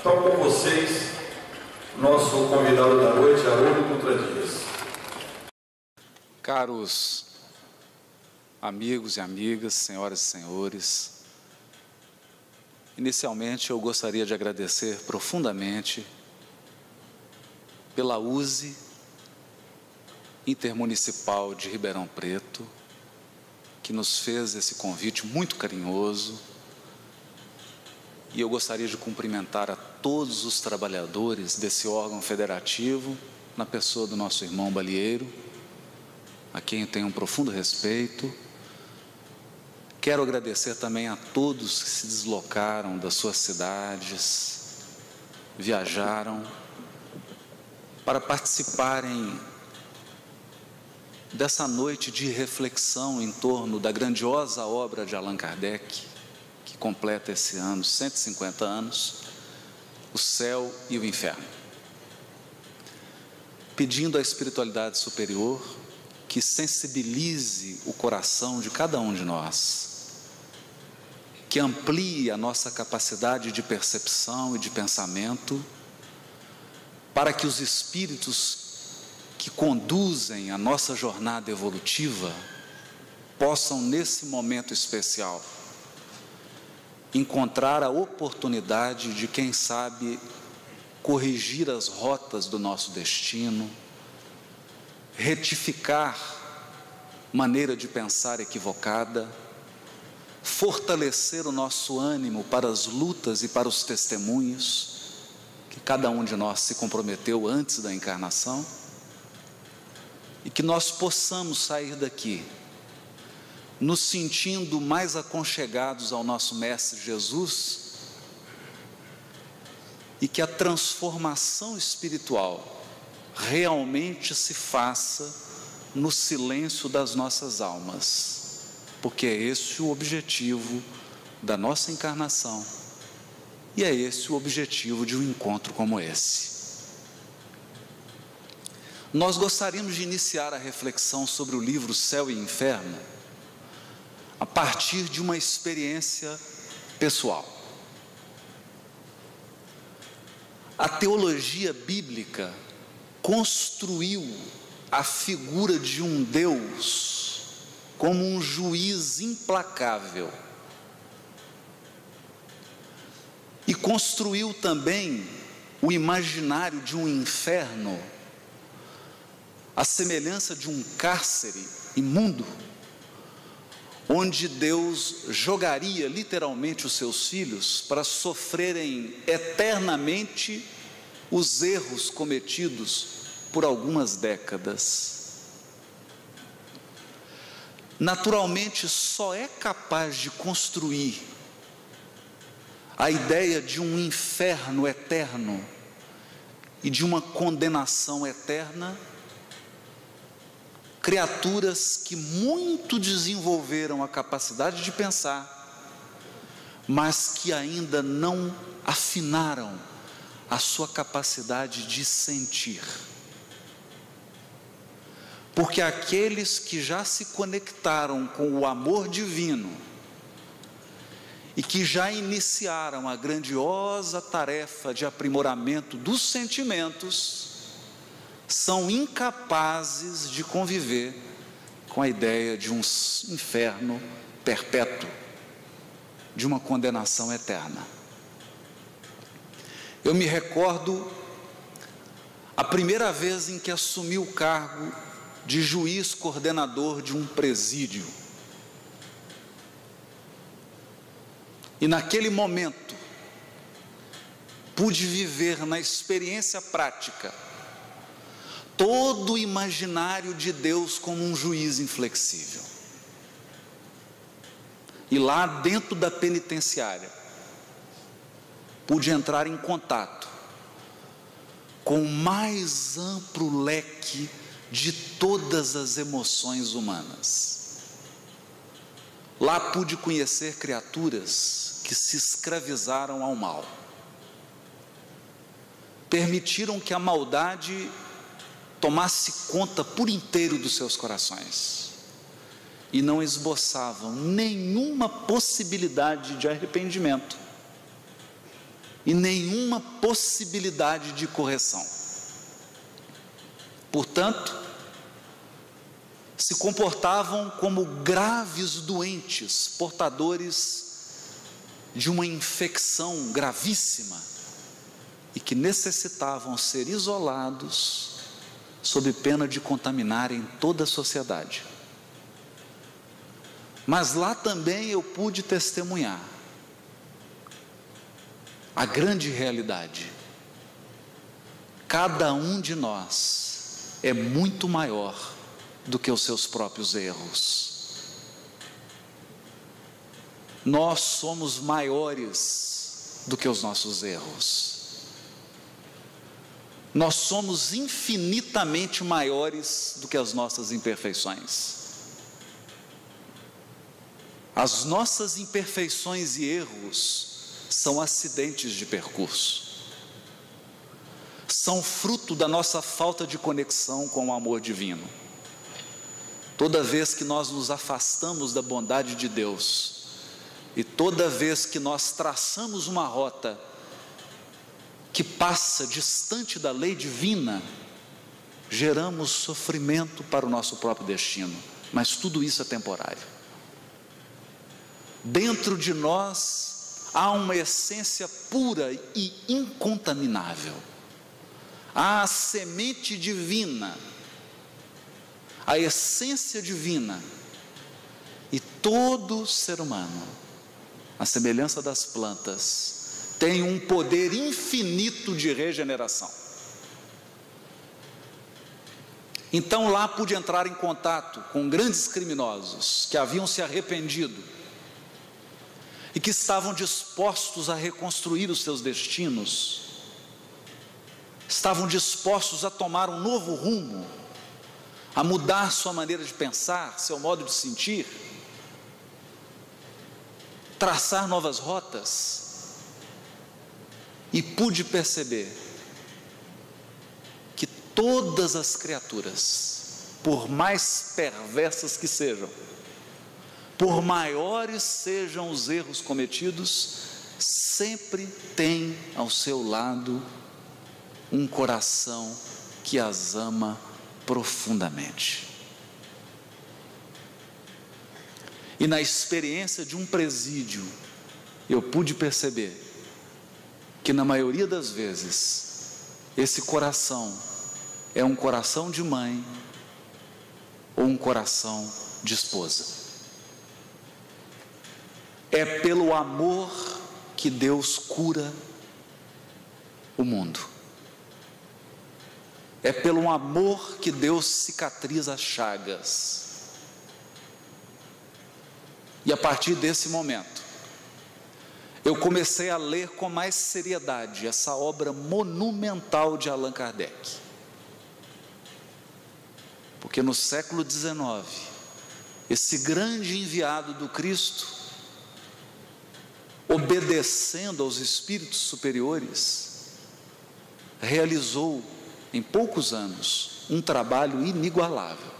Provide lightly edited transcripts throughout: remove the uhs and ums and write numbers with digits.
Então, com vocês, nosso convidado da noite, Haroldo Dutra Dias. Caros amigos e amigas, senhoras e senhores, inicialmente eu gostaria de agradecer profundamente pela USE Intermunicipal de Ribeirão Preto, que nos fez esse convite muito carinhoso, e eu gostaria de cumprimentar a todos os trabalhadores desse órgão federativo, na pessoa do nosso irmão Balieiro, a quem eu tenho um profundo respeito. Quero agradecer também a todos que se deslocaram das suas cidades, viajaram para participarem dessa noite de reflexão em torno da grandiosa obra de Allan Kardec, que completa esse ano 150 anos, o céu e o inferno. Pedindo à espiritualidade superior que sensibilize o coração de cada um de nós, que amplie a nossa capacidade de percepção e de pensamento, para que os espíritos que conduzem a nossa jornada evolutiva possam, nesse momento especial, encontrar a oportunidade de, quem sabe, corrigir as rotas do nosso destino, retificar maneira de pensar equivocada, fortalecer o nosso ânimo para as lutas e para os testemunhos que cada um de nós se comprometeu antes da encarnação, e que nós possamos sair daqui nos sentindo mais aconchegados ao nosso Mestre Jesus, e que a transformação espiritual realmente se faça no silêncio das nossas almas, porque é esse o objetivo da nossa encarnação, e é esse o objetivo de um encontro como esse. Nós gostaríamos de iniciar a reflexão sobre o livro Céu e Inferno a partir de uma experiência pessoal. A teologia bíblica construiu a figura de um Deus como um juiz implacável, e construiu também o imaginário de um inferno, à semelhança de um cárcere imundo, onde Deus jogaria literalmente os seus filhos para sofrerem eternamente os erros cometidos por algumas décadas. Naturalmente, só é capaz de construir a ideia de um inferno eterno e de uma condenação eterna criaturas que muito desenvolveram a capacidade de pensar, mas que ainda não afinaram a sua capacidade de sentir. Porque aqueles que já se conectaram com o amor divino e que já iniciaram a grandiosa tarefa de aprimoramento dos sentimentos, são incapazes de conviver com a ideia de um inferno perpétuo, de uma condenação eterna. Eu me recordo a primeira vez em que assumi o cargo de juiz coordenador de um presídio. E naquele momento, pude viver na experiência prática todo o imaginário de Deus como um juiz inflexível. E lá dentro da penitenciária, pude entrar em contato com o mais amplo leque de todas as emoções humanas. Lá pude conhecer criaturas que se escravizaram ao mal, permitiram que a maldade tomasse conta por inteiro dos seus corações e não esboçavam nenhuma possibilidade de arrependimento, e nenhuma possibilidade de correção. Portanto, se comportavam como graves doentes, portadores de uma infecção gravíssima e que necessitavam ser isolados sob pena de contaminarem toda a sociedade. Mas lá também eu pude testemunhar a grande realidade. Cada um de nós é muito maior do que os seus próprios erros. Nós somos maiores do que os nossos erros. Nós somos infinitamente maiores do que as nossas imperfeições. As nossas imperfeições e erros são acidentes de percurso. São fruto da nossa falta de conexão com o amor divino. Toda vez que nós nos afastamos da bondade de Deus, e toda vez que nós traçamos uma rota que passa distante da lei divina, geramos sofrimento para o nosso próprio destino, mas tudo isso é temporário. Dentro de nós há uma essência pura e incontaminável, há a semente divina, a essência divina, e todo ser humano, à semelhança das plantas, tem um poder infinito de regeneração. Então lá pude entrar em contato com grandes criminosos que haviam se arrependido e que estavam dispostos a reconstruir os seus destinos, estavam dispostos a tomar um novo rumo, a mudar sua maneira de pensar, seu modo de sentir, traçar novas rotas. E pude perceber que todas as criaturas, por mais perversas que sejam, por maiores sejam os erros cometidos, sempre têm ao seu lado um coração que as ama profundamente. E na experiência de um presídio, eu pude perceber que na maioria das vezes, esse coração é um coração de mãe ou um coração de esposa. É pelo amor que Deus cura o mundo. É pelo amor que Deus cicatriza as chagas. E a partir desse momento, eu comecei a ler com mais seriedade essa obra monumental de Allan Kardec. Porque no século XIX, esse grande enviado do Cristo, obedecendo aos espíritos superiores, realizou em poucos anos um trabalho inigualável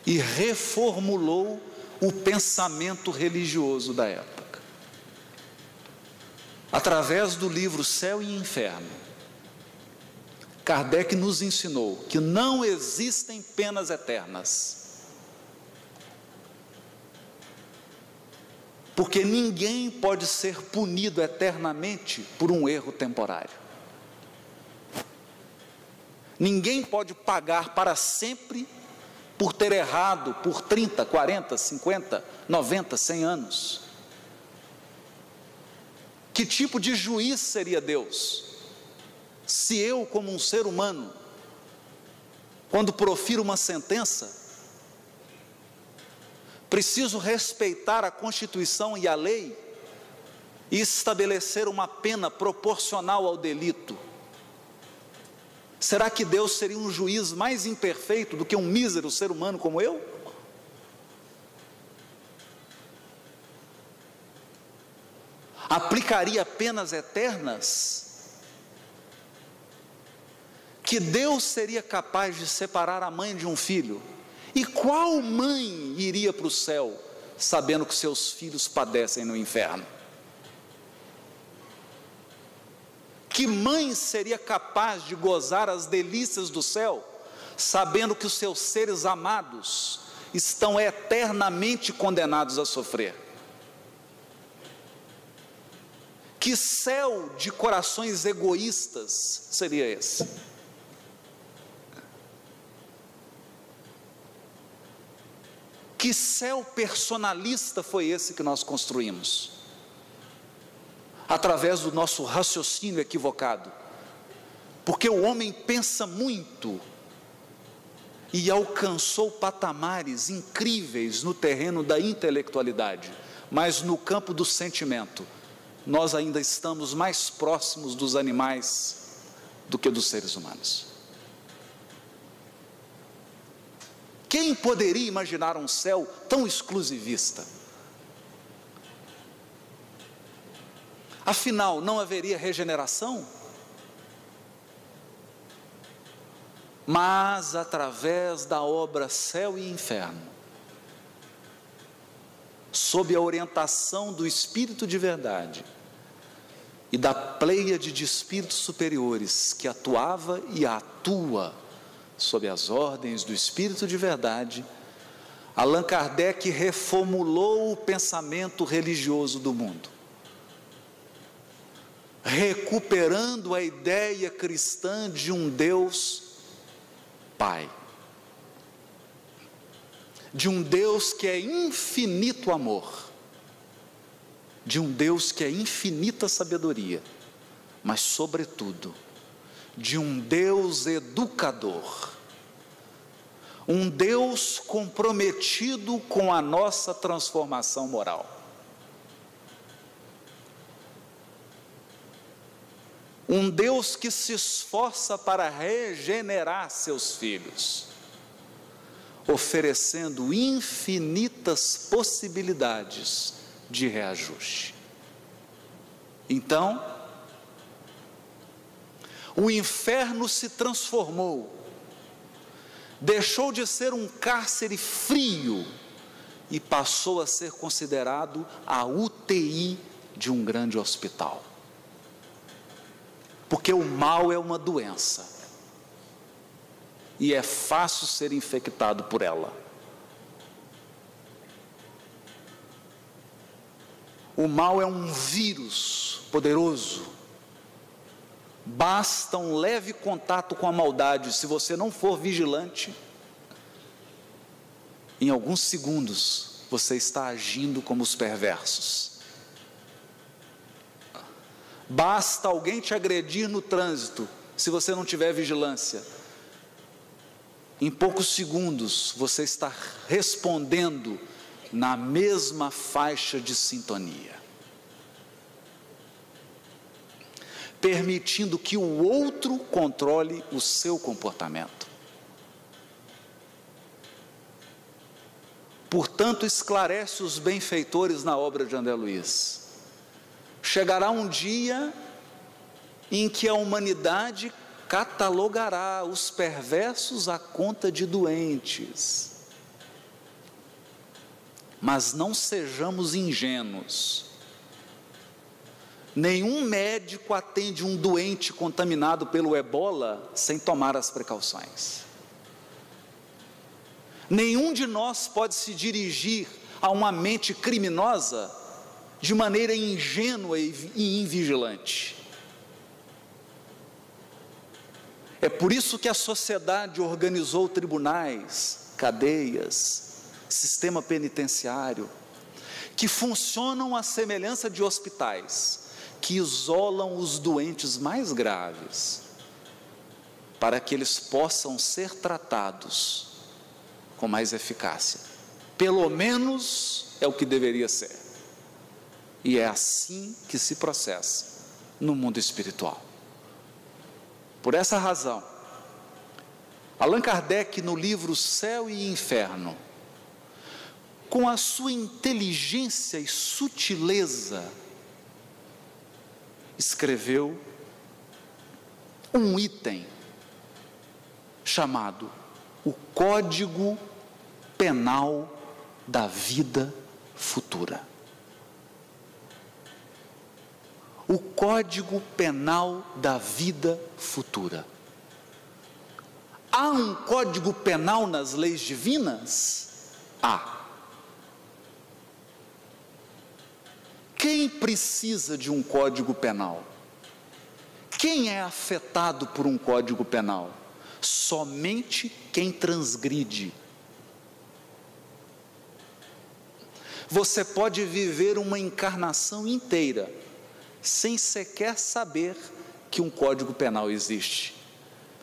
e reformulou o pensamento religioso da época. Através do livro Céu e Inferno, Kardec nos ensinou que não existem penas eternas, porque ninguém pode ser punido eternamente por um erro temporário. Ninguém pode pagar para sempre por ter errado por 30, 40, 50, 90, 100 anos. Que tipo de juiz seria Deus, se eu, como um ser humano, quando profiro uma sentença, preciso respeitar a Constituição e a lei e estabelecer uma pena proporcional ao delito? Será que Deus seria um juiz mais imperfeito do que um mísero ser humano como eu? Aplicaria penas eternas? Que Deus seria capaz de separar a mãe de um filho? E qual mãe iria para o céu sabendo que seus filhos padecem no inferno? Que mãe seria capaz de gozar as delícias do céu, sabendo que os seus seres amados estão eternamente condenados a sofrer? Que céu de corações egoístas seria esse? Que céu personalista foi esse que nós construímos? Através do nosso raciocínio equivocado. Porque o homem pensa muito e alcançou patamares incríveis no terreno da intelectualidade, mas no campo do sentimento, nós ainda estamos mais próximos dos animais do que dos seres humanos. Quem poderia imaginar um céu tão exclusivista? Afinal, não haveria regeneração? Mas através da obra Céu e Inferno, sob a orientação do Espírito de verdade e da pleiade de espíritos superiores que atuava e atua sob as ordens do Espírito de verdade, Allan Kardec reformulou o pensamento religioso do mundo, recuperando a ideia cristã de um Deus Pai, de um Deus que é infinito amor, de um Deus que é infinita sabedoria, mas sobretudo de um Deus educador, um Deus comprometido com a nossa transformação moral. Um Deus que se esforça para regenerar seus filhos, oferecendo infinitas possibilidades de reajuste. Então, o inferno se transformou, deixou de ser um cárcere frio e passou a ser considerado a UTI de um grande hospital. Porque o mal é uma doença e é fácil ser infectado por ela. O mal é um vírus poderoso. Basta um leve contato com a maldade. Se você não for vigilante, em alguns segundos você está agindo como os perversos. Basta alguém te agredir no trânsito, se você não tiver vigilância, em poucos segundos você está respondendo na mesma faixa de sintonia, permitindo que o outro controle o seu comportamento. Portanto, esclarece os benfeitores na obra de André Luiz. Chegará um dia em que a humanidade catalogará os perversos à conta de doentes. Mas não sejamos ingênuos. Nenhum médico atende um doente contaminado pelo ebola sem tomar as precauções. Nenhum de nós pode se dirigir a uma mente criminosa de maneira ingênua e invigilante. É por isso que a sociedade organizou tribunais, cadeias, sistema penitenciário, que funcionam à semelhança de hospitais, que isolam os doentes mais graves, para que eles possam ser tratados com mais eficácia. Pelo menos é o que deveria ser. E é assim que se processa no mundo espiritual. Por essa razão, Allan Kardec, no livro Céu e Inferno, com a sua inteligência e sutileza, escreveu um item chamado o Código Penal da Vida Futura. o Código Penal da vida futura. Há um Código Penal nas leis divinas? Há. Quem precisa de um Código Penal? Quem é afetado por um Código Penal? Somente quem transgride. Você pode viver uma encarnação inteira sem sequer saber que um Código Penal existe.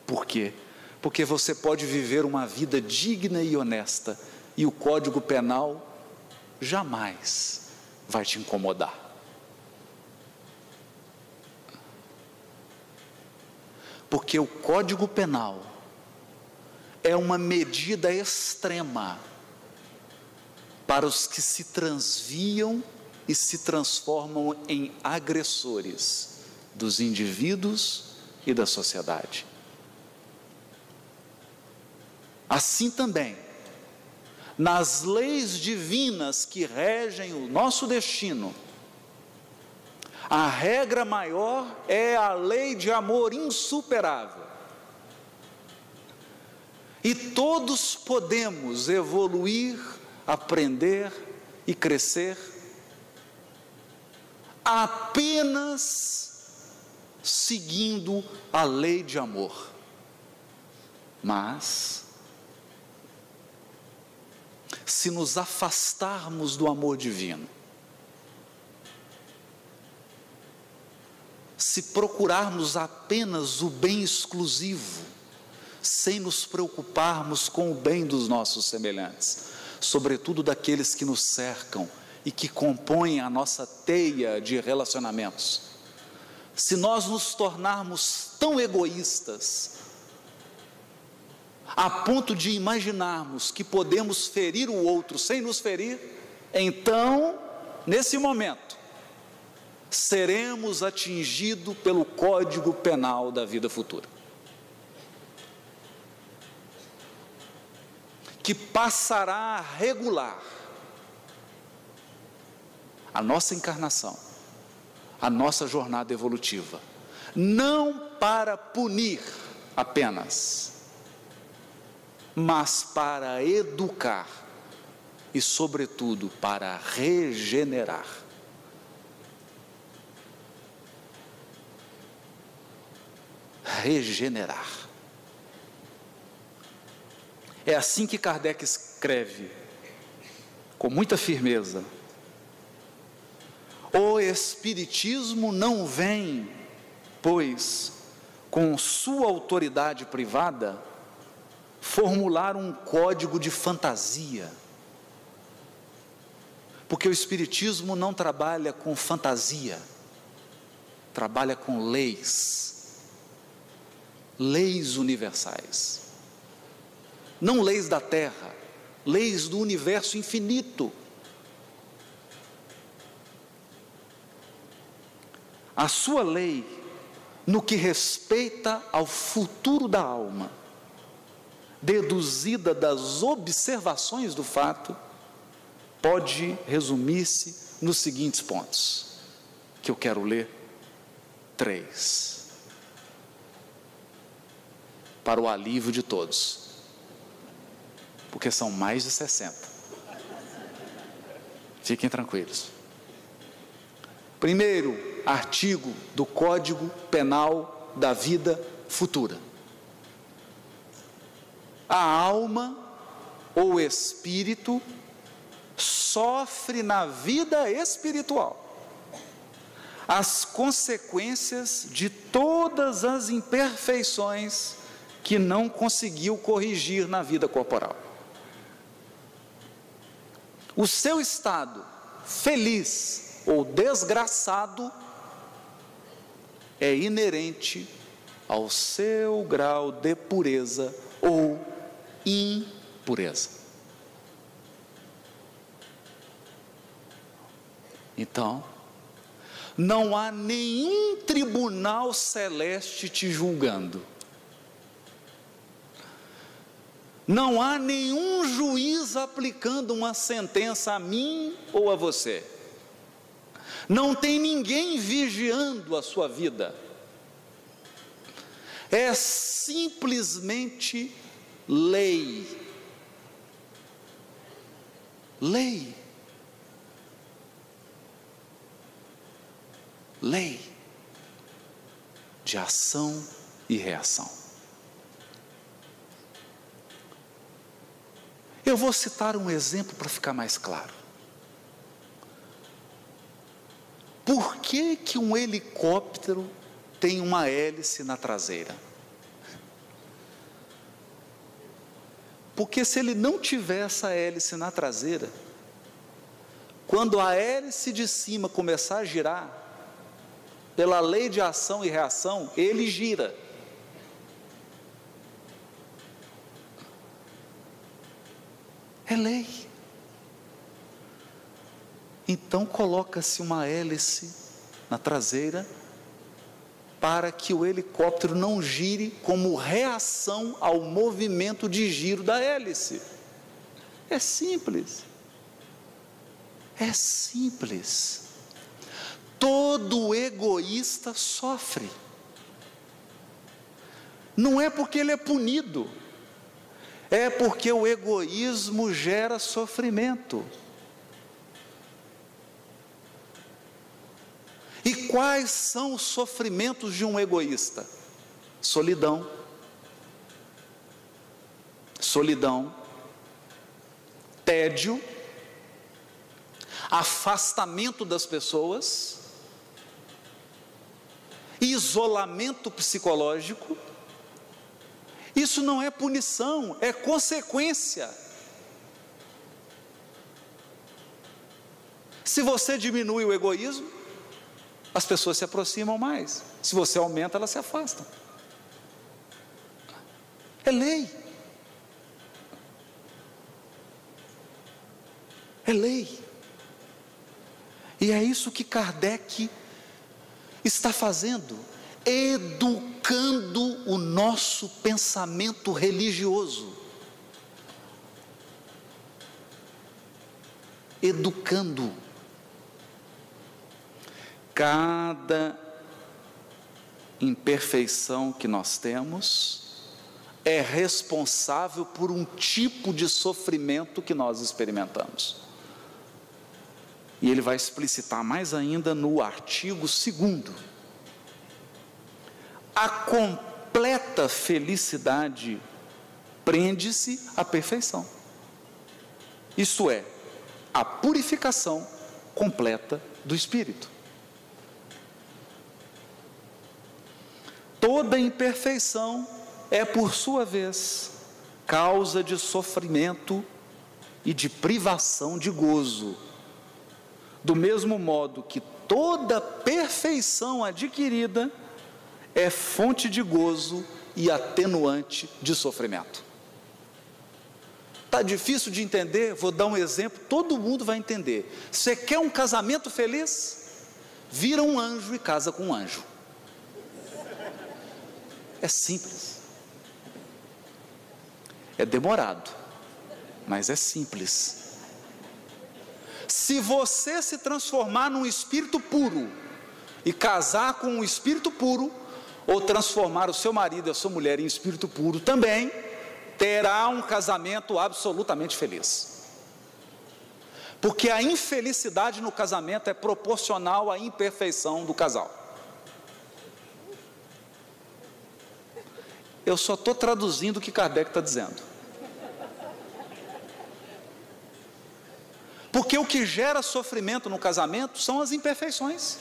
Por quê? Porque você pode viver uma vida digna e honesta e o Código Penal jamais vai te incomodar. Porque o Código Penal é uma medida extrema para os que se transviam e se transformam em agressores dos indivíduos e da sociedade. Assim também, nas leis divinas que regem o nosso destino, a regra maior é a lei de amor insuperável. E todos podemos evoluir, aprender e crescer apenas seguindo a lei de amor. Mas, se nos afastarmos do amor divino, se procurarmos apenas o bem exclusivo, sem nos preocuparmos com o bem dos nossos semelhantes, sobretudo daqueles que nos cercam e que compõem a nossa teia de relacionamentos, se nós nos tornarmos tão egoístas, a ponto de imaginarmos que podemos ferir o outro sem nos ferir, então, nesse momento, seremos atingidos pelo Código Penal da vida futura, que passará a regular a nossa encarnação, a nossa jornada evolutiva, não para punir apenas, mas para educar e, sobretudo, para regenerar. Regenerar. É assim que Kardec escreve, com muita firmeza: o Espiritismo não vem, pois, com sua autoridade privada, formular um código de fantasia, porque o Espiritismo não trabalha com fantasia, trabalha com leis universais, não leis da terra, leis do universo infinito. A sua lei, no que respeita ao futuro da alma, deduzida das observações do fato, pode resumir-se nos seguintes pontos, que eu quero ler 3, para o alívio de todos, porque são mais de 60. Fiquem tranquilos. Primeiro artigo do Código Penal da vida futura: a alma ou espírito sofre na vida espiritual as consequências de todas as imperfeições que não conseguiu corrigir na vida corporal. O seu estado feliz ou desgraçado é inerente ao seu grau de pureza ou impureza. Então, não há nenhum tribunal celeste te julgando, não há nenhum juiz aplicando uma sentença a mim ou a você, não tem ninguém vigiando a sua vida, é simplesmente lei. Lei. Lei de ação e reação. Eu vou citar um exemplo para ficar mais claro. Por que que um helicóptero tem uma hélice na traseira? Porque se ele não tiver essa hélice na traseira, quando a hélice de cima começar a girar, pela lei de ação e reação, ele gira. É lei. Então coloca-se uma hélice na traseira para que o helicóptero não gire como reação ao movimento de giro da hélice. É simples. É simples. Todo egoísta sofre. Não é porque ele é punido, é porque o egoísmo gera sofrimento. E quais são os sofrimentos de um egoísta? Solidão. Solidão. Tédio. Afastamento das pessoas. Isolamento psicológico. Isso não é punição, é consequência. Se você diminui o egoísmo, as pessoas se aproximam mais. Se você aumenta, elas se afastam. É lei. É lei. E é isso que Kardec está fazendo, educando o nosso pensamento religioso. Educando. Cada imperfeição que nós temos é responsável por um tipo de sofrimento que nós experimentamos. E ele vai explicitar mais ainda no artigo 2º. A completa felicidade prende-se à perfeição. Isto é, a purificação completa do espírito. Toda imperfeição é, por sua vez, causa de sofrimento e de privação de gozo. Do mesmo modo que toda perfeição adquirida é fonte de gozo e atenuante de sofrimento. Está difícil de entender? Vou dar um exemplo, todo mundo vai entender. Você quer um casamento feliz? Vira um anjo e casa com um anjo. É simples. É demorado, mas é simples. Se você se transformar num espírito puro e casar com um espírito puro, ou transformar o seu marido e a sua mulher em espírito puro também, terá um casamento absolutamente feliz. Porque a infelicidade no casamento é proporcional à imperfeição do casal. Eu só estou traduzindo o que Kardec está dizendo. Porque o que gera sofrimento no casamento são as imperfeições.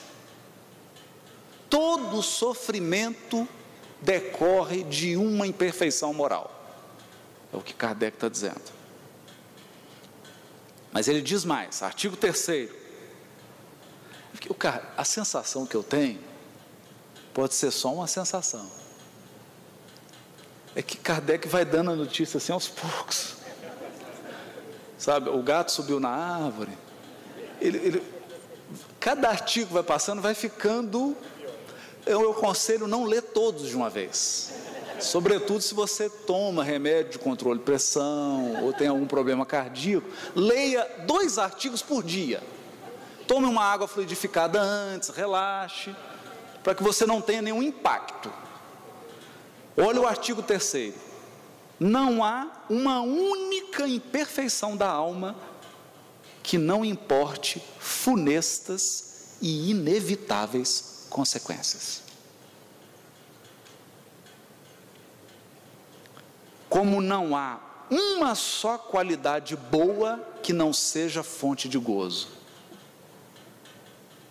Todo sofrimento decorre de uma imperfeição moral. É o que Kardec está dizendo. Mas ele diz mais, artigo 3º. A sensação que eu tenho pode ser só uma sensação. É que Kardec vai dando a notícia assim aos poucos. Sabe, o gato subiu na árvore. Cada artigo vai passando, vai ficando. Eu aconselho não ler todos de uma vez. Sobretudo se você toma remédio de controle de pressão ou tem algum problema cardíaco. Leia 2 artigos por dia. Tome uma água fluidificada antes, relaxe, para que você não tenha nenhum impacto. Olha o artigo 3º. Não há uma única imperfeição da alma que não importe funestas e inevitáveis consequências. Como não há uma só qualidade boa que não seja fonte de gozo.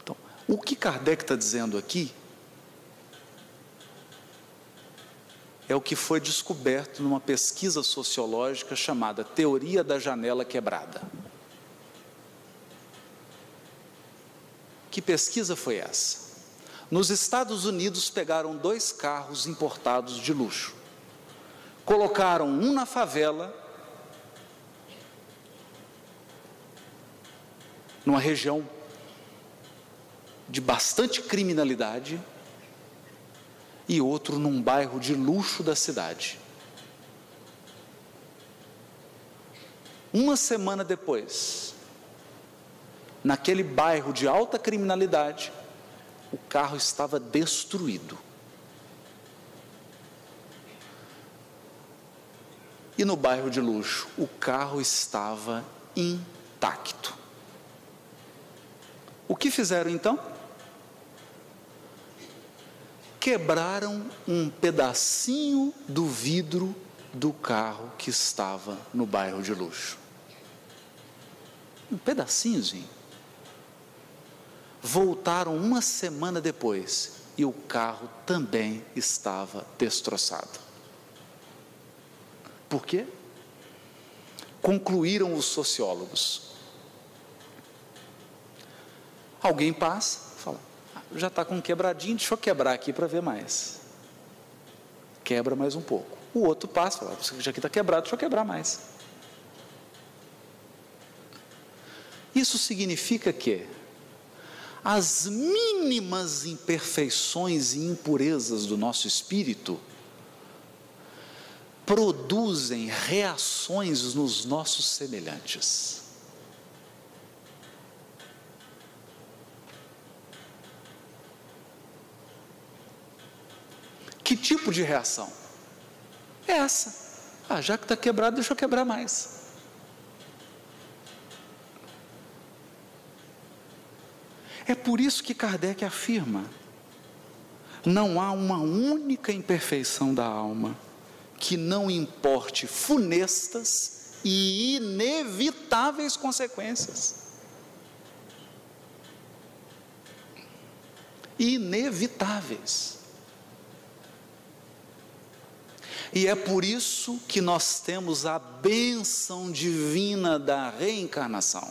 Então, o que Kardec está dizendo aqui é o que foi descoberto numa pesquisa sociológica chamada Teoria da Janela Quebrada. Que pesquisa foi essa? Nos Estados Unidos pegaram 2 carros importados de luxo, colocaram um na favela, numa região de bastante criminalidade, e outro num bairro de luxo da cidade. Uma semana depois, naquele bairro de alta criminalidade, o carro estava destruído. E no bairro de luxo, o carro estava intacto. O que fizeram então? Quebraram um pedacinho do vidro do carro que estava no bairro de luxo. Um pedacinhozinho. Voltaram uma semana depois e o carro também estava destroçado. Por quê? Concluíram os sociólogos. Alguém passa, fala, já está com um quebradinho, deixa eu quebrar aqui para ver mais. Quebra mais um pouco. O outro passa, fala, isso aqui está quebrado, deixa eu quebrar mais. Isso significa que as mínimas imperfeições e impurezas do nosso espírito produzem reações nos nossos semelhantes. Que tipo de reação? É essa. Já que está quebrado, deixa eu quebrar mais. É por isso que Kardec afirma: não há uma única imperfeição da alma que não importe funestas e inevitáveis consequências. Inevitáveis. E é por isso que nós temos a bênção divina da reencarnação,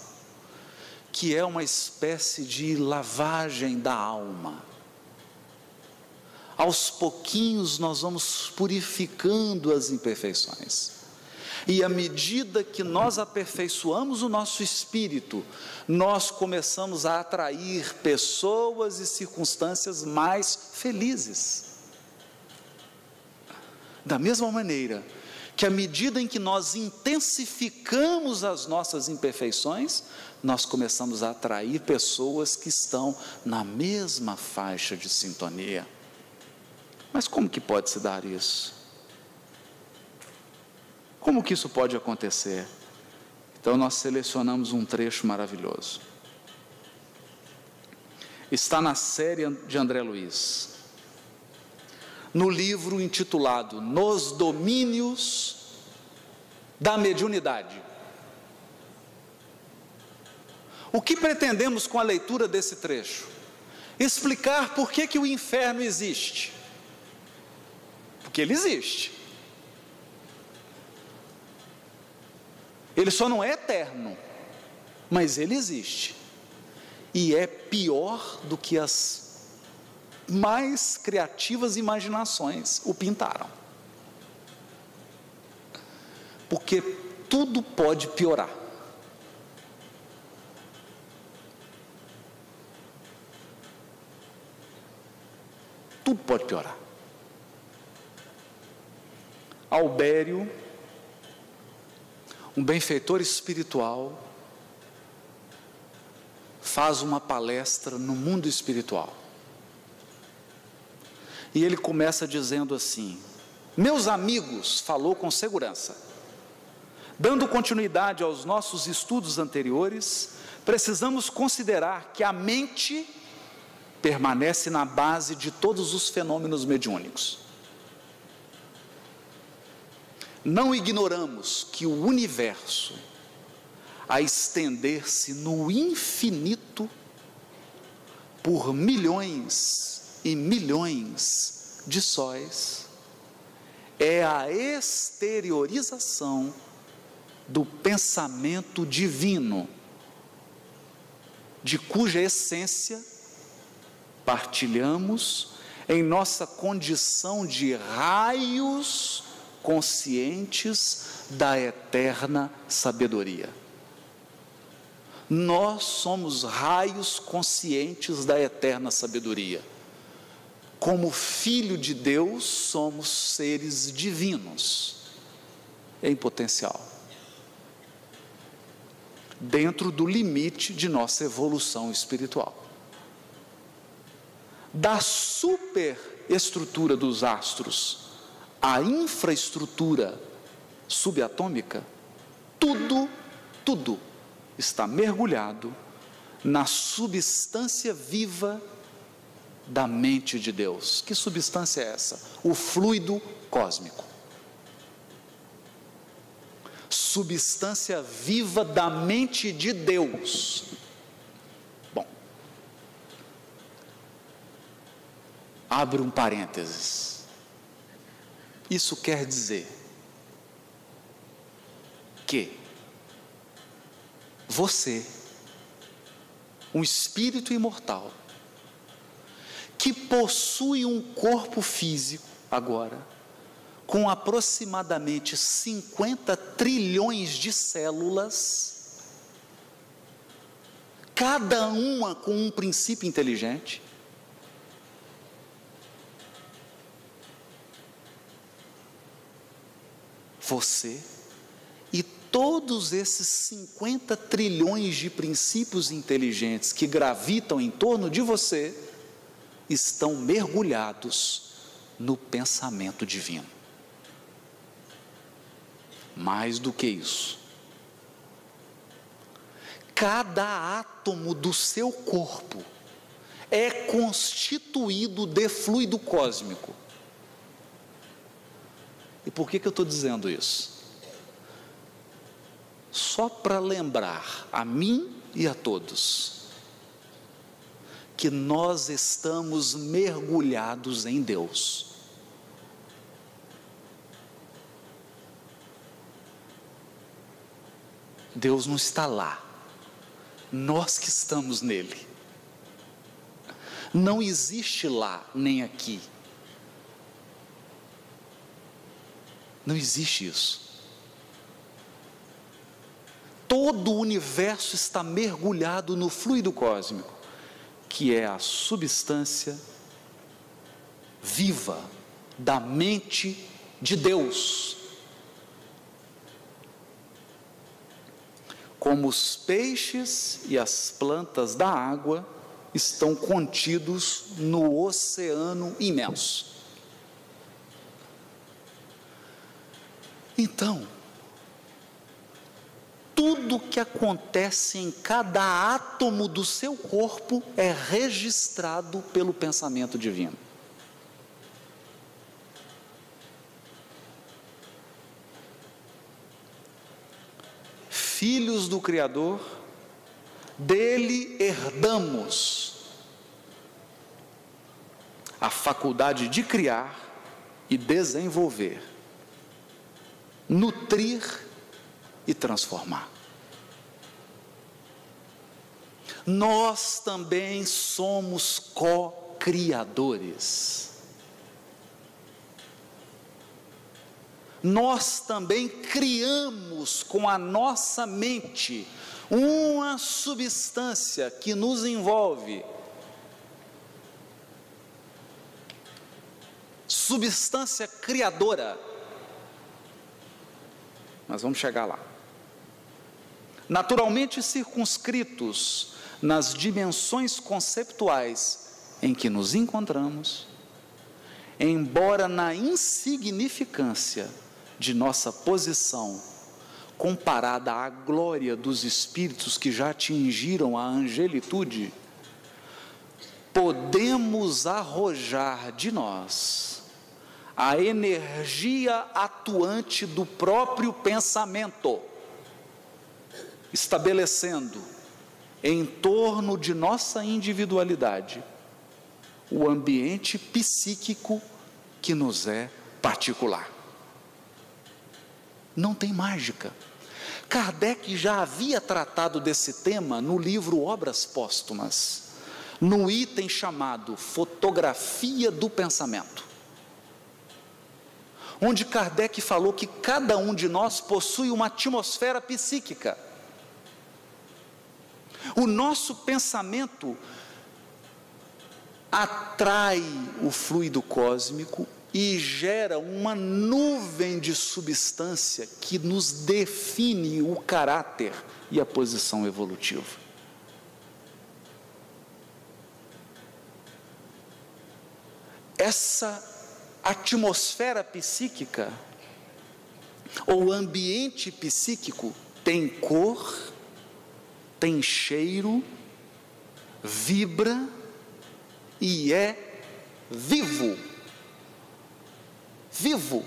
que é uma espécie de lavagem da alma. Aos pouquinhos nós vamos purificando as imperfeições. E à medida que nós aperfeiçoamos o nosso espírito, nós começamos a atrair pessoas e circunstâncias mais felizes. Da mesma maneira que à medida em que nós intensificamos as nossas imperfeições, nós começamos a atrair pessoas que estão na mesma faixa de sintonia. Mas como que pode se dar isso? Como que isso pode acontecer? Então nós selecionamos um trecho maravilhoso. Está na série de André Luiz, no livro intitulado Nos Domínios da Mediunidade. O que pretendemos com a leitura desse trecho? Explicar por que o inferno existe. Porque ele existe. Ele só não é eterno, mas ele existe. E é pior do que as mais criativas imaginações o pintaram. Porque tudo pode piorar. Tudo pode piorar. Albério, um benfeitor espiritual, faz uma palestra no mundo espiritual. E ele começa dizendo assim: meus amigos, falou com segurança, dando continuidade aos nossos estudos anteriores, precisamos considerar que a mente permanece na base de todos os fenômenos mediúnicos. Não ignoramos que o universo, a estender-se no infinito por milhões e milhões de sóis, é a exteriorização do pensamento divino, de cuja essência partilhamos em nossa condição de raios conscientes da eterna sabedoria. Nós somos raios conscientes da eterna sabedoria. Como filho de Deus, somos seres divinos em potencial, dentro do limite de nossa evolução espiritual. Da superestrutura dos astros à infraestrutura subatômica, tudo está mergulhado na substância viva da mente de Deus. Que substância é essa? O fluido cósmico. Substância viva da mente de Deus. Bom, abre um parênteses. Isso quer dizer que você, um espírito imortal, que possui um corpo físico agora, com aproximadamente 50 trilhões de células, cada uma com um princípio inteligente, você e todos esses 50 trilhões de princípios inteligentes que gravitam em torno de você, estão mergulhados no pensamento divino. Mais do que isso, cada átomo do seu corpo é constituído de fluido cósmico. E por que eu estou dizendo isso? Só para lembrar a mim e a todos que nós estamos mergulhados em Deus. Deus não está lá, nós que estamos nele. Não existe lá nem aqui. Não existe isso. Todo o universo está mergulhado no fluido cósmico, que é a substância viva da mente de Deus. Como os peixes e as plantas da água estão contidos no oceano imenso. Então, tudo que acontece em cada átomo do seu corpo é registrado pelo pensamento divino. Filhos do Criador, dele herdamos a faculdade de criar e desenvolver, nutrir e transformar. Nós também somos co-criadores. Nós também criamos com a nossa mente uma substância que nos envolve, substância criadora. Nós vamos chegar lá. Naturalmente circunscritos nas dimensões conceptuais em que nos encontramos, embora na insignificância de nossa posição comparada à glória dos espíritos que já atingiram a angelitude, podemos arrojar de nós a energia atuante do próprio pensamento, estabelecendo em torno de nossa individualidade o ambiente psíquico que nos é particular. Não tem mágica. Kardec já havia tratado desse tema no livro Obras Póstumas, no item chamado Fotografia do Pensamento, onde Kardec falou que cada um de nós possui uma atmosfera psíquica. O nosso pensamento atrai o fluido cósmico e gera uma nuvem de substância que nos define o caráter e a posição evolutiva. Essa atmosfera psíquica ou ambiente psíquico tem cor, tem cheiro, vibra e é vivo. Vivo,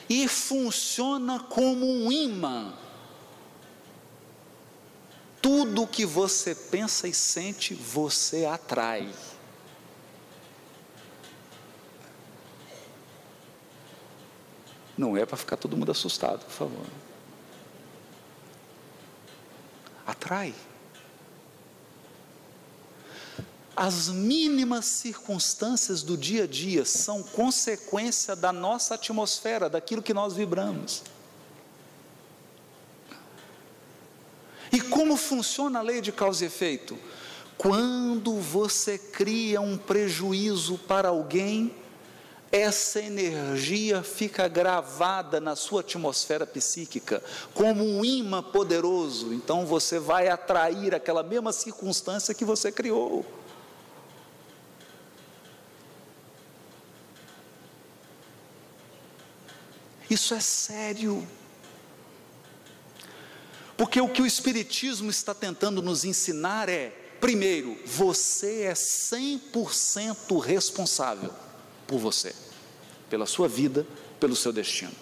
e funciona como um imã. Tudo que você pensa e sente, você atrai. Não é para ficar todo mundo assustado, por favor. Atrai. As mínimas circunstâncias do dia a dia são consequência da nossa atmosfera, daquilo que nós vibramos. E como funciona a lei de causa e efeito? Quando você cria um prejuízo para alguém, essa energia fica gravada na sua atmosfera psíquica, como um imã poderoso. Então você vai atrair aquela mesma circunstância que você criou. Isso é sério, porque o que o Espiritismo está tentando nos ensinar é, primeiro, você é 100% responsável por você, pela sua vida, pelo seu destino.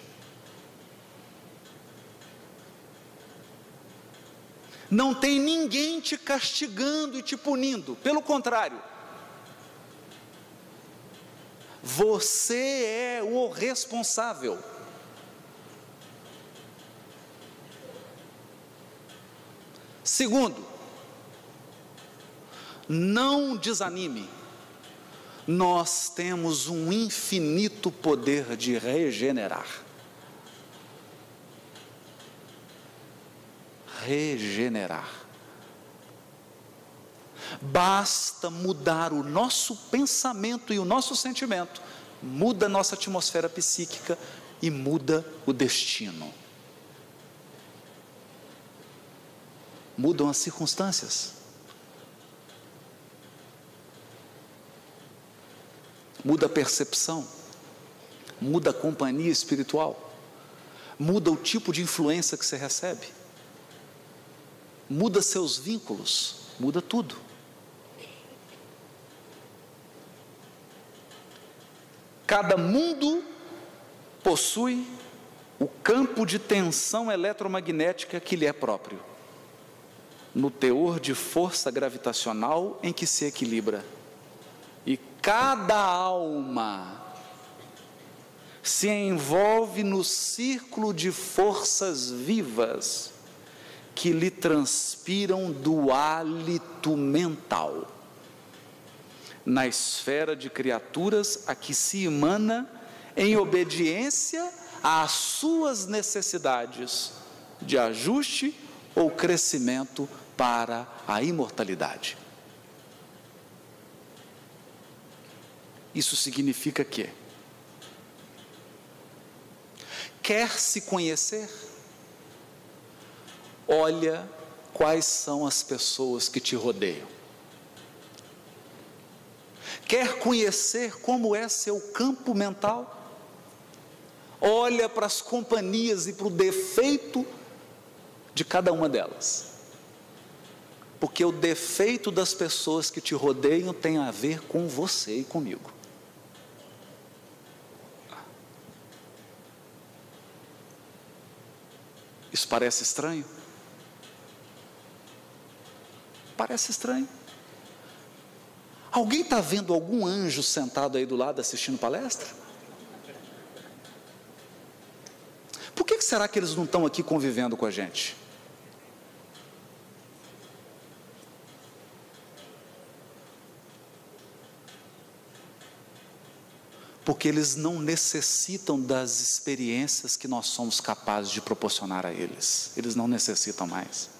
Não tem ninguém te castigando e te punindo, pelo contrário, você é o responsável. Segundo, não desanime, nós temos um infinito poder de regenerar. Regenerar. Basta mudar o nosso pensamento e o nosso sentimento, muda a nossa atmosfera psíquica e muda o destino. Mudam as circunstâncias, muda a percepção, muda a companhia espiritual, muda o tipo de influência que você recebe, muda seus vínculos, muda tudo. Cada mundo possui o campo de tensão eletromagnética que lhe é próprio, no teor de força gravitacional em que se equilibra. E cada alma se envolve no círculo de forças vivas que lhe transpiram do hálito mental, na esfera de criaturas a que se emana em obediência às suas necessidades de ajuste ou crescimento para a imortalidade. Isso significa que quer se conhecer? Olha quais são as pessoas que te rodeiam. Quer conhecer como é seu campo mental? Olha para as companhias e para o defeito de cada uma delas. Porque o defeito das pessoas que te rodeiam tem a ver com você e comigo. Isso parece estranho? Parece estranho. Alguém está vendo algum anjo sentado aí do lado assistindo palestra? Por que será que eles não estão aqui convivendo com a gente? Porque eles não necessitam das experiências que nós somos capazes de proporcionar a eles. Eles não necessitam mais.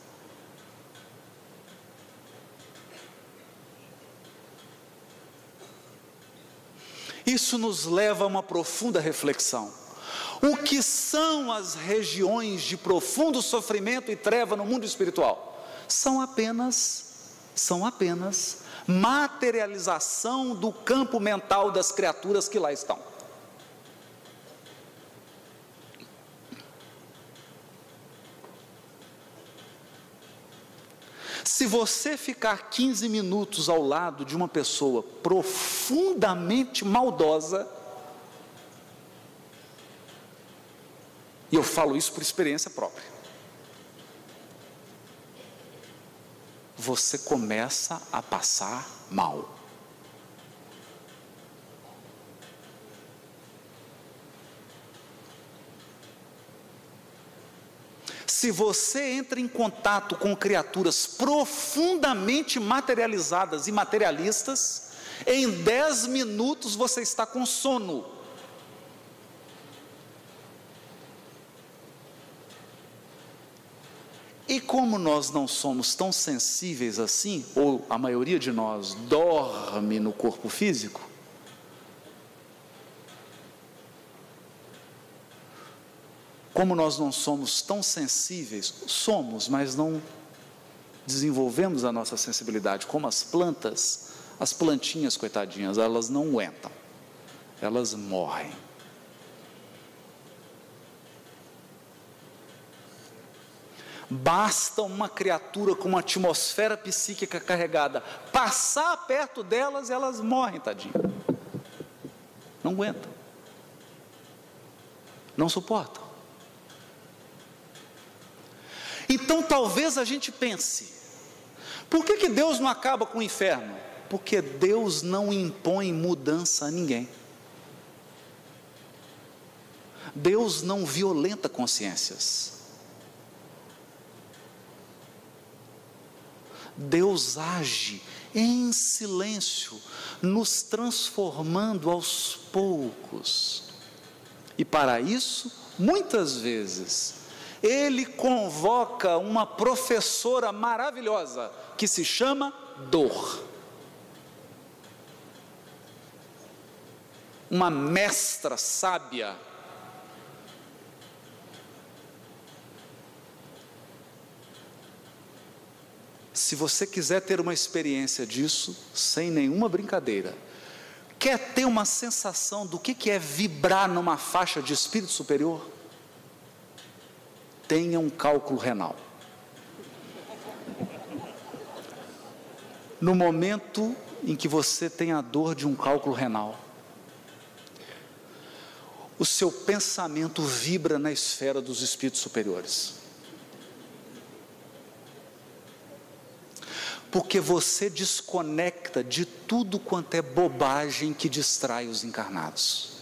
Isso nos leva a uma profunda reflexão. O que são as regiões de profundo sofrimento e treva no mundo espiritual? São apenas materialização do campo mental das criaturas que lá estão. Se você ficar 15 minutos ao lado de uma pessoa profundamente maldosa, e eu falo isso por experiência própria, você começa a passar mal. Se você entra em contato com criaturas profundamente materializadas e materialistas, em 10 minutos você está com sono. E como nós não somos tão sensíveis assim, ou a maioria de nós dorme no corpo físico, como nós não somos tão sensíveis, somos, mas não desenvolvemos a nossa sensibilidade, como as plantas, as plantinhas, coitadinhas, elas não aguentam, elas morrem. Basta uma criatura com uma atmosfera psíquica carregada passar perto delas, elas morrem, tadinho. Não aguentam, não suportam. Então talvez a gente pense, por que Deus não acaba com o inferno? Porque Deus não impõe mudança a ninguém. Deus não violenta consciências. Deus age em silêncio, nos transformando aos poucos. E para isso, muitas vezes, Ele convoca uma professora maravilhosa, que se chama dor. Uma mestra sábia. Se você quiser ter uma experiência disso, sem nenhuma brincadeira, quer ter uma sensação do que é vibrar numa faixa de espírito superior? Tenha um cálculo renal. No momento em que você tem a dor de um cálculo renal, o seu pensamento vibra na esfera dos espíritos superiores. Porque você desconecta de tudo quanto é bobagem que distrai os encarnados.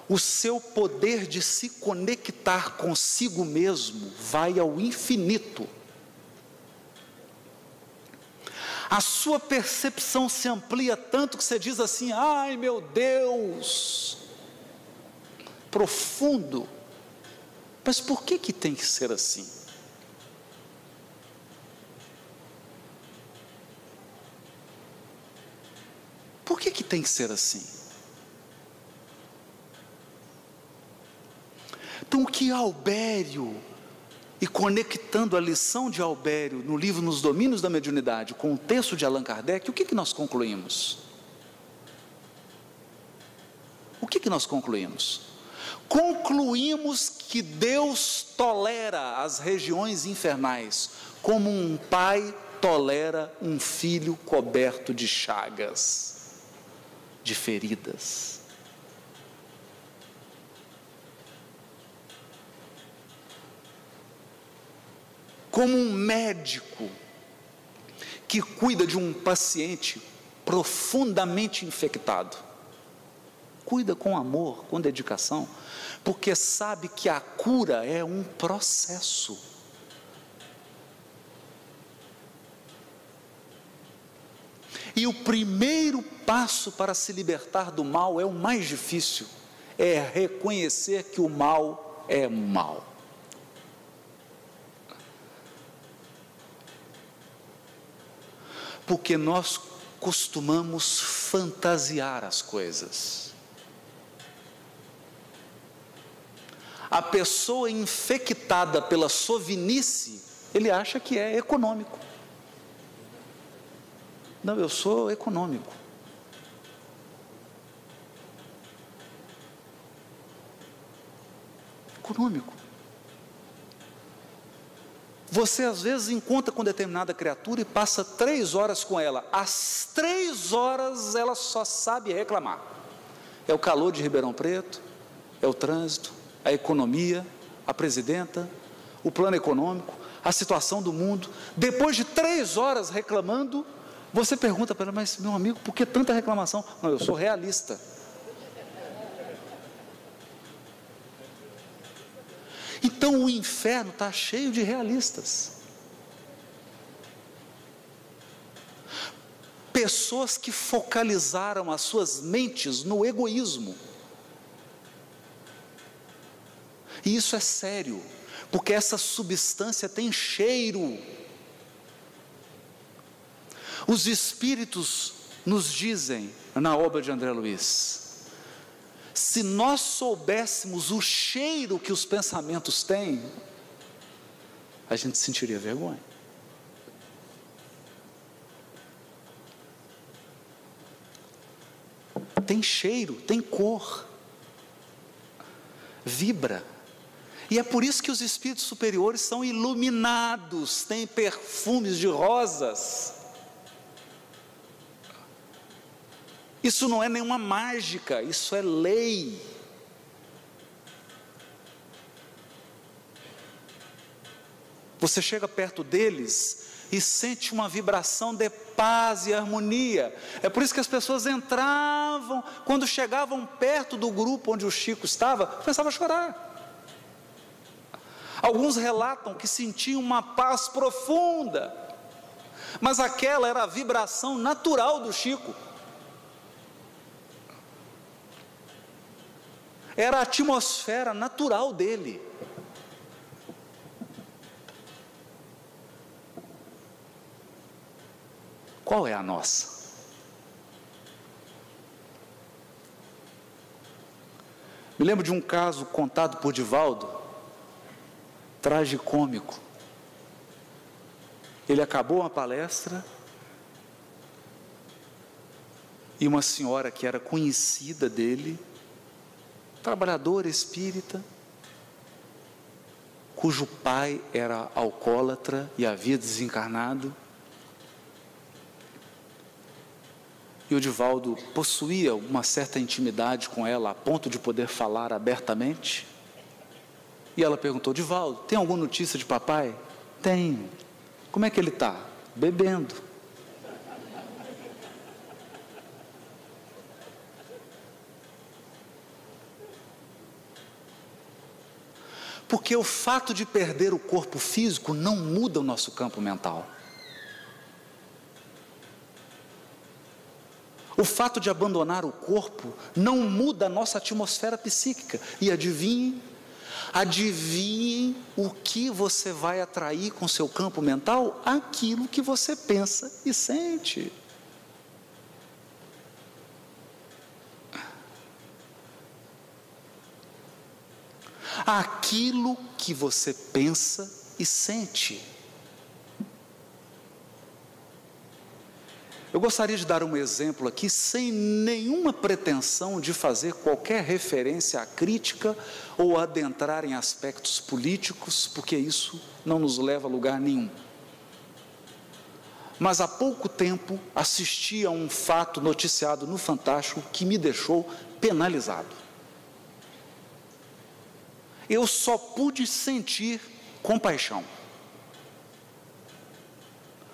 O seu poder de se conectar consigo mesmo vai ao infinito. A sua percepção se amplia tanto que você diz assim: ai meu Deus, profundo. Mas por que tem que ser assim? Por que tem que ser assim? que Albério, e conectando a lição de Albério no livro Nos Domínios da Mediunidade com o texto de Allan Kardec, o que nós concluímos? O que nós concluímos? Concluímos que Deus tolera as regiões infernais como um pai tolera um filho coberto de chagas, de feridas. Como um médico que cuida de um paciente profundamente infectado, cuida com amor, com dedicação, porque sabe que a cura é um processo. E o primeiro passo para se libertar do mal é o mais difícil, é reconhecer que o mal é mal. Porque nós costumamos fantasiar as coisas. A pessoa infectada pela sovinice, ele acha que é econômico. Não, eu sou econômico. Econômico. Você às vezes encontra com determinada criatura e passa 3 horas com ela. Às 3 horas ela só sabe reclamar. É o calor de Ribeirão Preto, é o trânsito, a economia, a presidenta, o plano econômico, a situação do mundo. Depois de 3 horas reclamando, você pergunta para ela: mas meu amigo, por que tanta reclamação? Não, eu sou realista. Então o inferno está cheio de realistas. Pessoas que focalizaram as suas mentes no egoísmo. E isso é sério, porque essa substância tem cheiro. Os espíritos nos dizem, na obra de André Luiz, se nós soubéssemos o cheiro que os pensamentos têm, a gente sentiria vergonha. Tem cheiro, tem cor, vibra. E é por isso que os espíritos superiores são iluminados, têm perfumes de rosas. Isso não é nenhuma mágica, isso é lei. Você chega perto deles e sente uma vibração de paz e harmonia. É por isso que as pessoas entravam, quando chegavam perto do grupo onde o Chico estava, começavam a chorar. Alguns relatam que sentiam uma paz profunda, mas aquela era a vibração natural do Chico. Era a atmosfera natural dele. Qual é a nossa? Me lembro de um caso contado por Divaldo, tragicômico. Ele acabou uma palestra e uma senhora que era conhecida dele, trabalhadora espírita, cujo pai era alcoólatra e havia desencarnado, e o Divaldo possuía uma certa intimidade com ela, a ponto de poder falar abertamente. E ela perguntou: Divaldo, tem alguma notícia de papai? Tenho. Como é que ele está? Bebendo. Porque o fato de perder o corpo físico não muda o nosso campo mental. O fato de abandonar o corpo não muda a nossa atmosfera psíquica. E adivinhem o que você vai atrair com seu campo mental? Aquilo que você pensa e sente. aquilo que você pensa e sente. Eu gostaria de dar um exemplo aqui, sem nenhuma pretensão de fazer qualquer referência à crítica ou adentrar em aspectos políticos, porque isso não nos leva a lugar nenhum. Mas há pouco tempo assisti a um fato noticiado no Fantástico que me deixou penalizado. Eu só pude sentir compaixão.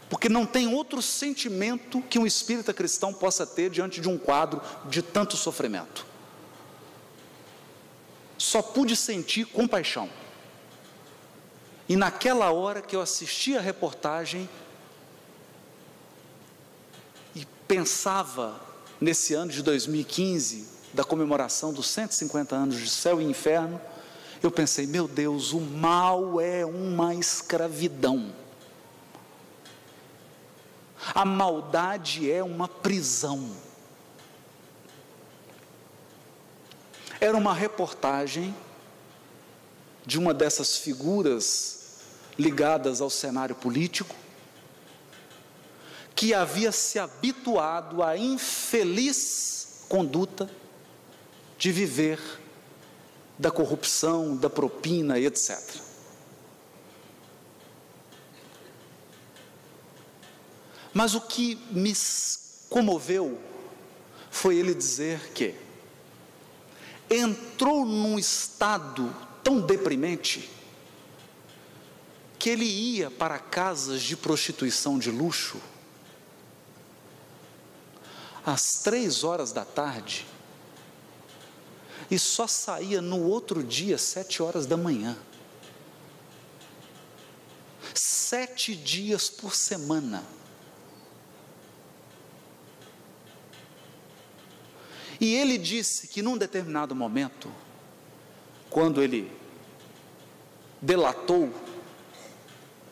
Porque não tem outro sentimento que um espírita cristão possa ter diante de um quadro de tanto sofrimento. Só pude sentir compaixão. E naquela hora que eu assisti a reportagem e pensava nesse ano de 2015, da comemoração dos 150 anos de Céu e Inferno, eu pensei, meu Deus, o mal é uma escravidão. A maldade é uma prisão. Era uma reportagem de uma dessas figuras ligadas ao cenário político, que havia se habituado à infeliz conduta de viver da corrupção, da propina e etc. Mas o que me comoveu foi ele dizer que entrou num estado tão deprimente que ele ia para casas de prostituição de luxo às 3 horas da tarde e só saía no outro dia 7 horas da manhã. 7 dias por semana. E ele disse que num determinado momento, quando ele delatou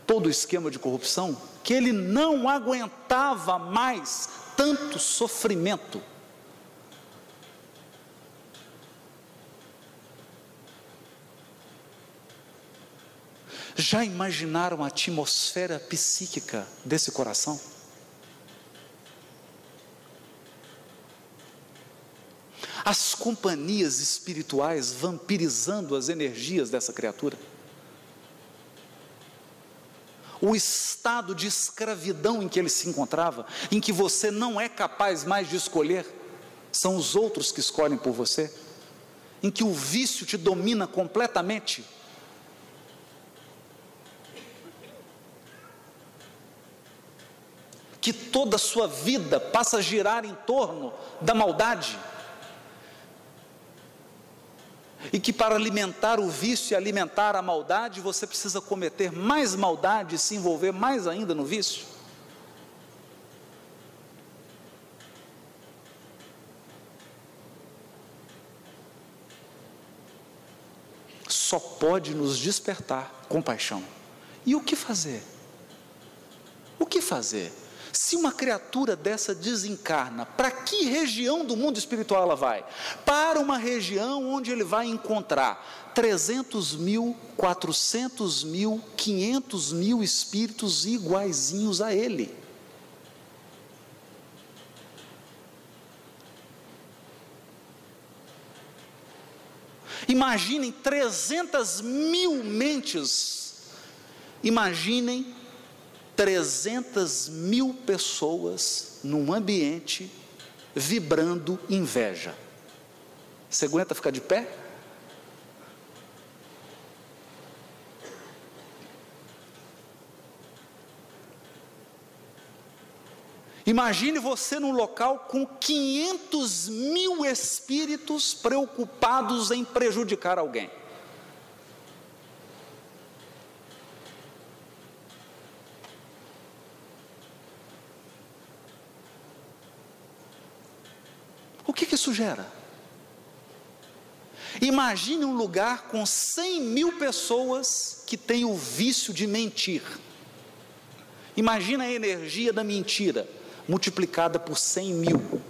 todo o esquema de corrupção, que ele não aguentava mais tanto sofrimento. Já imaginaram a atmosfera psíquica desse coração? As companhias espirituais vampirizando as energias dessa criatura? O estado de escravidão em que ele se encontrava, em que você não é capaz mais de escolher, são os outros que escolhem por você, em que o vício te domina completamente. Que toda a sua vida passa a girar em torno da maldade. E que para alimentar o vício e alimentar a maldade, você precisa cometer mais maldade e se envolver mais ainda no vício. Só pode nos despertar compaixão. E o que fazer? O que fazer? Se uma criatura dessa desencarna, para que região do mundo espiritual ela vai? Para uma região onde ele vai encontrar 300 mil, 400 mil, 500 mil espíritos iguaizinhos a ele. Imaginem 300 mil mentes, imaginem 300 mil pessoas num ambiente vibrando inveja. Você aguenta ficar de pé? Imagine você num local com 500 mil espíritos preocupados em prejudicar alguém. O que isso gera? Imagine um lugar com 100 mil pessoas que têm o vício de mentir. Imagine a energia da mentira multiplicada por 100 mil.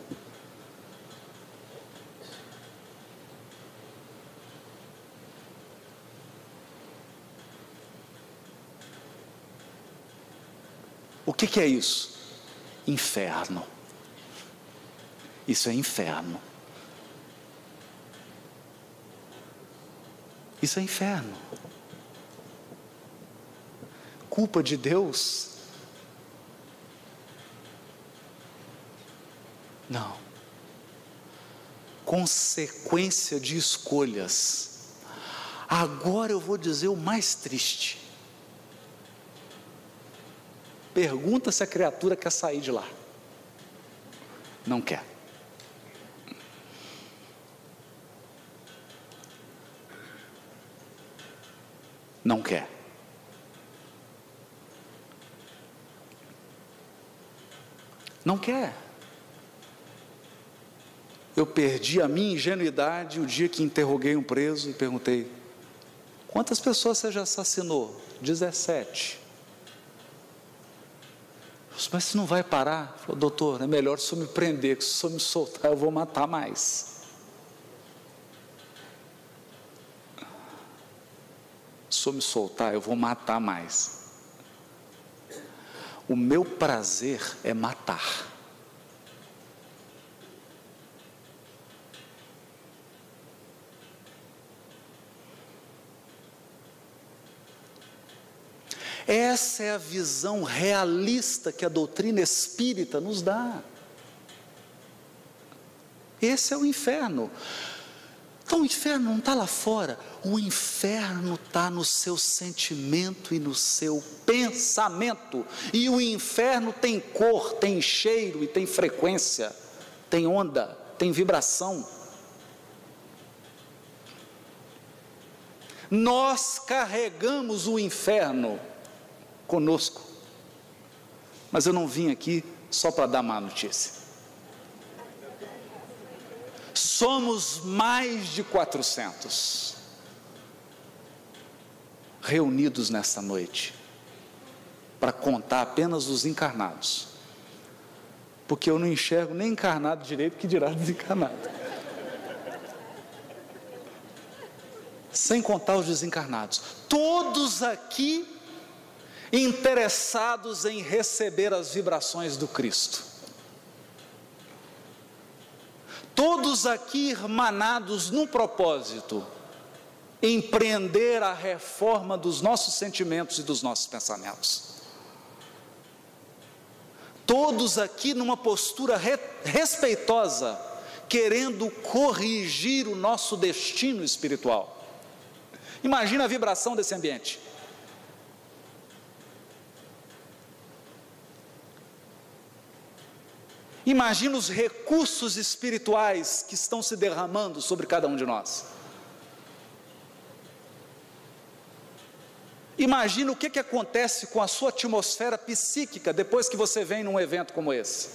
que é isso? Inferno. Isso é inferno. Isso é inferno. Culpa de Deus? Não. Consequência de escolhas. Agora eu vou dizer o mais triste. Pergunta se a criatura quer sair de lá. Não quer. Não quer. Não quer. Eu perdi a minha ingenuidade o dia que interroguei um preso e perguntei: quantas pessoas você já assassinou? 17. Mas se não vai parar? Falou: doutor, é melhor o senhor me prender, que se o senhor me soltar eu vou matar mais. Se o senhor me soltar eu vou matar mais. O meu prazer é matar. Essa é a visão realista que a doutrina espírita nos dá. Esse é o inferno. Então o inferno não está lá fora, o inferno está no seu sentimento e no seu pensamento. E o inferno tem cor, tem cheiro e tem frequência, tem onda, tem vibração. Nós carregamos o inferno conosco. Mas eu não vim aqui só para dar má notícia. Somos mais de 400 reunidos nesta noite para contar apenas os encarnados, porque eu não enxergo nem encarnado direito, que dirá desencarnado, sem contar os desencarnados, todos aqui interessados em receber as vibrações do Cristo, todos aqui irmanados num propósito: empreender a reforma dos nossos sentimentos e dos nossos pensamentos. Todos aqui numa postura respeitosa, querendo corrigir o nosso destino espiritual. Imagina a vibração desse ambiente. Imagina os recursos espirituais que estão se derramando sobre cada um de nós. Imagina o que acontece com a sua atmosfera psíquica depois que você vem num evento como esse.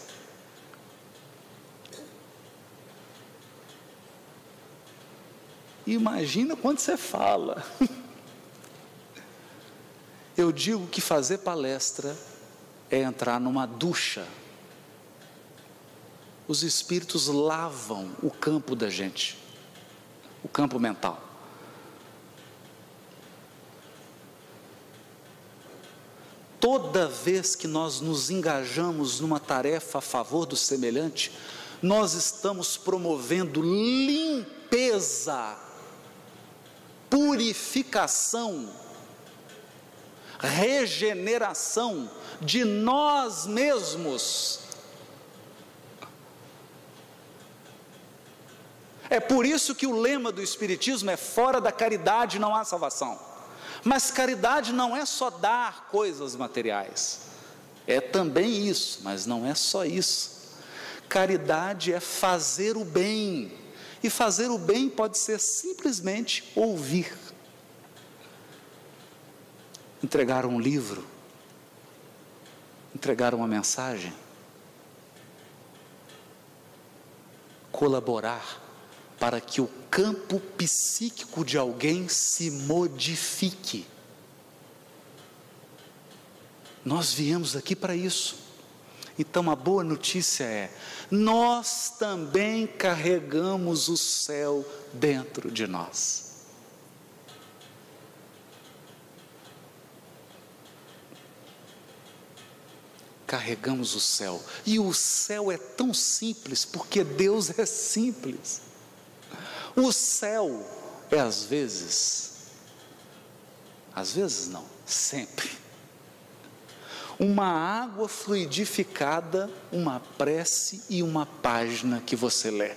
Imagina quando você fala. Eu digo que fazer palestra é entrar numa ducha. Os espíritos lavam o campo da gente, o campo mental. Toda vez que nós nos engajamos numa tarefa a favor do semelhante, nós estamos promovendo limpeza, purificação, regeneração de nós mesmos. É por isso que o lema do Espiritismo é: fora da caridade não há salvação. Mas caridade não é só dar coisas materiais, é também isso, mas não é só isso. Caridade é fazer o bem, e fazer o bem pode ser simplesmente ouvir, entregar um livro, entregar uma mensagem, colaborar para que o campo psíquico de alguém se modifique. Nós viemos aqui para isso. Então a boa notícia é: nós também carregamos o céu dentro de nós. carregamos o céu. E o céu é tão simples, porque Deus é simples. O céu é às vezes não, sempre, uma água fluidificada, uma prece e uma página que você lê.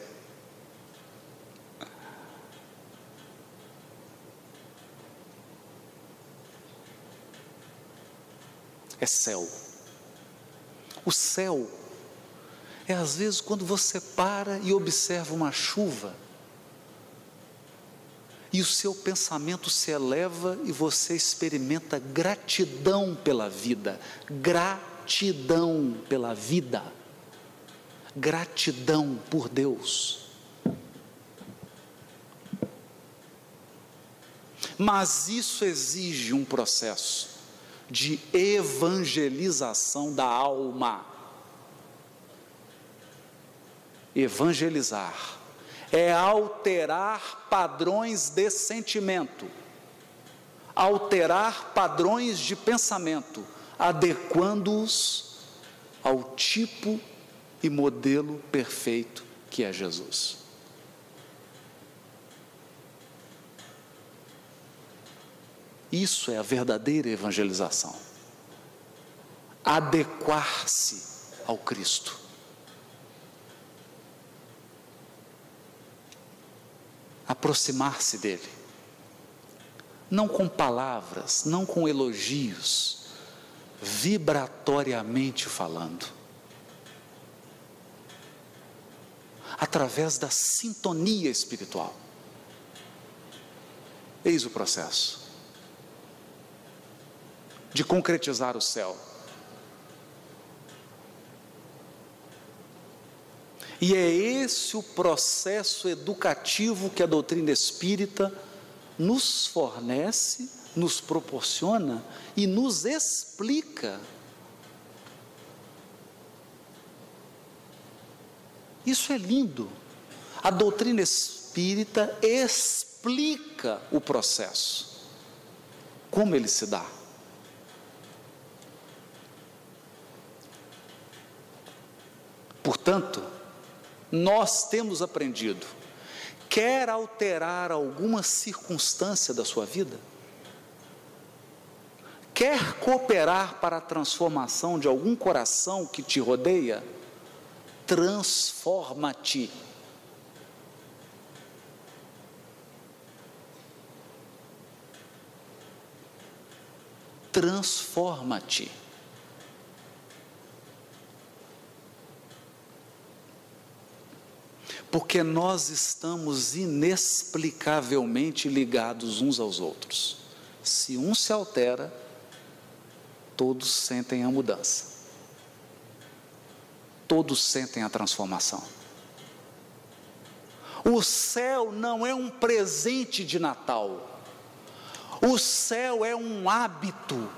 É céu. O céu é às vezes quando você para e observa uma chuva e o seu pensamento se eleva e você experimenta gratidão pela vida, gratidão pela vida, gratidão por Deus. Mas isso exige um processo de evangelização da alma. Evangelizar é alterar padrões de sentimento, alterar padrões de pensamento, adequando-os ao tipo e modelo perfeito que é Jesus. Isso é a verdadeira evangelização. Adequar-se ao Cristo. Aproximar-se dele. Não com palavras, não com elogios, vibratoriamente falando. Através da sintonia espiritual. Eis o processo de concretizar o céu. E é esse o processo educativo que a doutrina espírita nos fornece, nos proporciona e nos explica. Isso é lindo. A doutrina espírita explica o processo, como ele se dá. Portanto, nós temos aprendido, quer alterar alguma circunstância da sua vida? Quer cooperar para a transformação de algum coração que te rodeia? Transforma-te. Transforma-te. Porque nós estamos inexplicavelmente ligados uns aos outros. Se um se altera, todos sentem a mudança. Todos sentem a transformação. O céu não é um presente de Natal. O céu é um hábito.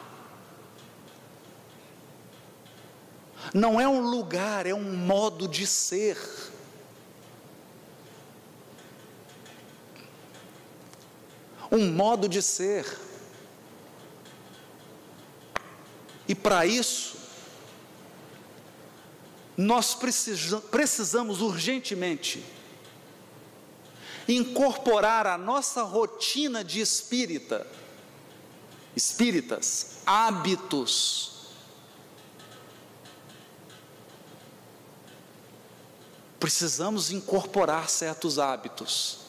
Não é um lugar, é um modo de ser. Um modo de ser. E para isso, nós precisamos urgentemente incorporar à nossa rotina de espíritas, hábitos. Precisamos incorporar certos hábitos.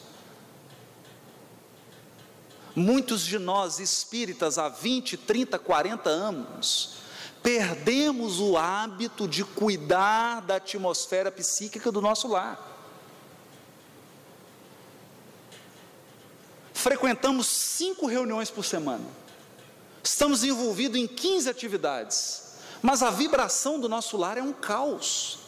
Muitos de nós espíritas há 20, 30, 40 anos perdemos o hábito de cuidar da atmosfera psíquica do nosso lar. Frequentamos 5 reuniões por semana, estamos envolvidos em 15 atividades, mas a vibração do nosso lar é um caos,